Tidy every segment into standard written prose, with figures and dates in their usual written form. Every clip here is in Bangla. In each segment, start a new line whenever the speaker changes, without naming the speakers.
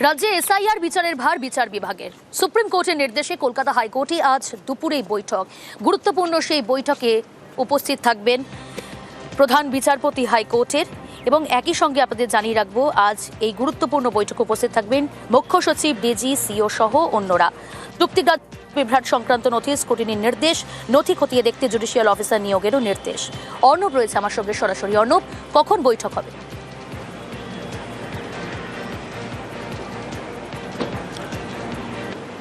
রাজ্যে এসআইআর বিচারের ভার বিচার বিভাগের। সুপ্রিম কোর্টের নির্দেশে কলকাতা হাইকোর্টে আজ দুপুরেই বৈঠক। গুরুত্বপূর্ণ সেই বৈঠকে উপস্থিত থাকবেন প্রধান বিচারপতি হাইকোর্টের এবং একই সঙ্গে আপনাদের জানিয়ে রাখবো আজ এই গুরুত্বপূর্ণ বৈঠকে উপস্থিত থাকবেন মুখ্য সচিব, ডিজি, সিও সহ অন্যরা। চুক্তিগ্রাহ্য বিভ্রাট সংক্রান্ত নথি স্ক্রুটিনির নির্দেশ, নথি খতিয়ে দেখতে জুডিশিয়াল অফিসার নিয়োগেরও নির্দেশ। অর্ণব রয়েছে আমার সঙ্গে সরাসরি। অর্ণব, কখন বৈঠক হবে?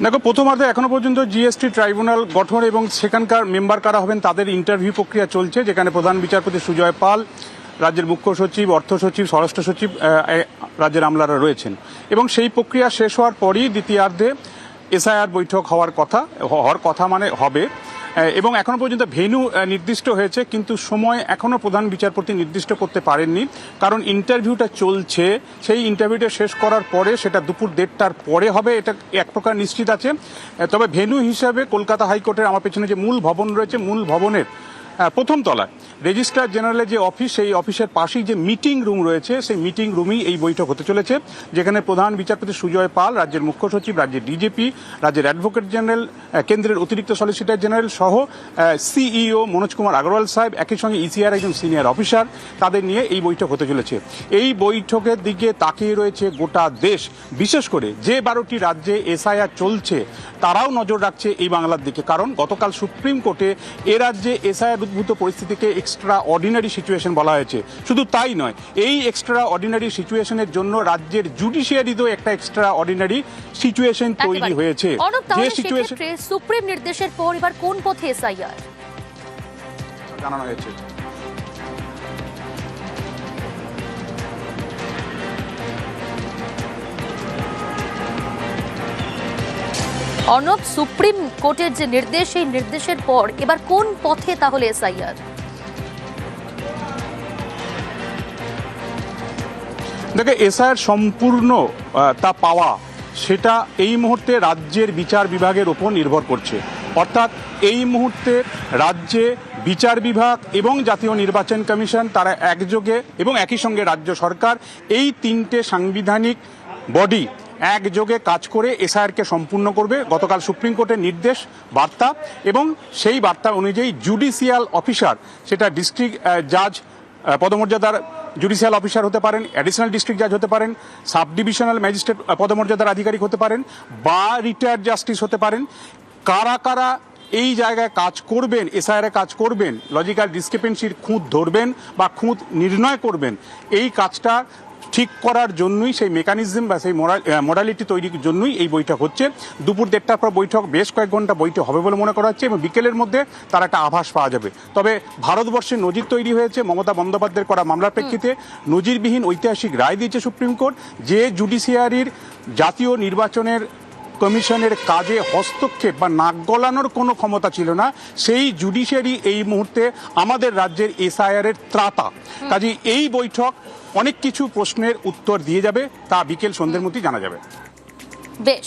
দেখো, প্রথমার্ধে এখনো পর্যন্ত জিএসটি ট্রাইব্যুনাল গঠন এবং সেখানকার মেম্বার কারা হবেন তাদের ইন্টারভিউ প্রক্রিয়া চলছে, যেখানে প্রধান বিচারপতি সুজয় পাল, রাজ্যের মুখ্য সচিব, অর্থ সচিব, স্বরাষ্ট্র সচিব, রাজ্যের আমলারা রয়েছেন এবং সেই প্রক্রিয়া শেষ হওয়ার পরই দ্বিতীয়ার্ধে এসআইআর বৈঠক হওয়ার কথা মানে হবে। এবং এখনো পর্যন্ত ভেন্যু নির্দিষ্ট হয়েছে, কিন্তু সময় এখনো প্রধান বিচারপতি নির্দিষ্ট করতে পারেননি, কারণ ইন্টারভিউটা চলছে। সেই ইন্টারভিউটা শেষ করার পরে সেটা দুপুর 1:30টার পরে হবে, এটা এক প্রকার নিশ্চিত আছে। তবে ভেন্যু হিসাবে কলকাতা হাইকোর্টের আমার পেছনে যে মূল ভবন রয়েছে, মূল ভবনের প্রথম তলায় রেজিস্ট্রার জেনারেলের যে অফিস, সেই অফিসের পাশেই যে মিটিং রুম রয়েছে, সেই মিটিং রুমেই এই বৈঠক হতে চলেছে, যেখানে প্রধান বিচারপতি সুজয় পাল, রাজ্যের মুখ্য সচিব, রাজ্যের ডিজিপি, রাজ্যের অ্যাডভোকেট জেনারেল, কেন্দ্রের অতিরিক্ত সলিসিটর জেনারেল সহ সিইও মনোজ কুমার আগরওয়াল সাহেব, একই সঙ্গে ইসিআর একজন সিনিয়র অফিসার, তাদের নিয়ে এই বৈঠক হতে চলেছে। এই বৈঠকের দিকে তাকিয়ে রয়েছে গোটা দেশ, বিশেষ করে যে 12টি রাজ্যে এসআইআর চলছে তারাও নজর রাখছে এই বাংলার দিকে, কারণ গতকাল সুপ্রিম কোর্টে এ রাজ্যে এসআইআর উদ্ভূত পরিস্থিতিকে এক্সট্রা অর্ডিনারি সিচুয়েশন বলা হয়েছে। শুধু তাই নয়, এই এক্সট্রা অর্ডিনারি সিচুয়েশনের জন্য রাজ্যের জুডিশিয়ারিতেও একটা এক্সট্রা অর্ডিনারি সিচুয়েশন তৈরি হয়েছে।
যে সিচুয়েশন সুপ্রিম নির্দেশের পর এবার কোন পথে এসআইআর
জানানো হয়েছে।
অর্ণব, সুপ্রিম কোর্টের যে নির্দেশ, সেই নির্দেশের পর এবার কোন পথে তাহলে এসআইআর?
দেখে, এসআইআর সম্পূর্ণ তা পাওয়া সেটা এই মুহূর্তে রাজ্যের বিচার বিভাগের ওপর নির্ভর করছে। অর্থাৎ এই মুহূর্তে রাজ্যে বিচার বিভাগ এবং জাতীয় নির্বাচন কমিশন তারা একযোগে এবং একই সঙ্গে রাজ্য সরকার, এই তিনটে সাংবিধানিক বডি একযোগে কাজ করে এসআইআরকে সম্পূর্ণ করবে। গতকাল সুপ্রিম কোর্টের নির্দেশ বার্তা এবং সেই বার্তা অনুযায়ী জুডিশিয়াল অফিসার, সেটা ডিস্ট্রিক্ট জাজ পদমর্যাদার জুডিশিয়াল অফিসার হতে পারেন, অ্যাডিশনাল ডিস্ট্রিক্ট জাজ হতে পারেন, সাব ডিভিশনাল ম্যাজিস্ট্রেট পদমর্যাদার আধিকারিক হতে পারেন, বা রিটায়ার্ড জাস্টিস হতে পারেন, কারা কারা এই জায়গায় কাজ করবেন, এসআইআরে কাজ করবেন, লজিক্যাল ডিসক্রিপেন্সির খুঁত ধরবেন বা খুঁত নির্ণয় করবেন, এই কাজটা ঠিক করার জন্যই, সেই মেকানিজম বা সেই মডালিটি তৈরির জন্যই এই বৈঠক হচ্ছে। দুপুর 1:30টার পর বৈঠক, বেশ কয়েক ঘন্টা বৈঠক হবে বলে মনে করা হচ্ছে এবং বিকেলের মধ্যে তার একটা আভাস পাওয়া যাবে। তবে ভারতবর্ষে নজির তৈরি হয়েছে মমতা বন্দ্যোপাধ্যায়ের করা মামলার প্রেক্ষিতে। নজিরবিহীন ঐতিহাসিক রায় দিয়েছে সুপ্রিম কোর্ট, যে জুডিশিয়ারির জাতীয় নির্বাচনের কমিশনের কাজে হস্তক্ষেপ বা নাক গলানোর কোনো ক্ষমতা ছিল না, সেই জুডিশিয়ারি এই মুহূর্তে আমাদের রাজ্যের এসআইআর-এর ত্রাতা। কাজে এই বৈঠক অনেক কিছু প্রশ্নের উত্তর দিয়ে যাবে, তা বিকেল সন্ধ্যের মধ্যেই জানা যাবে।
বেশ।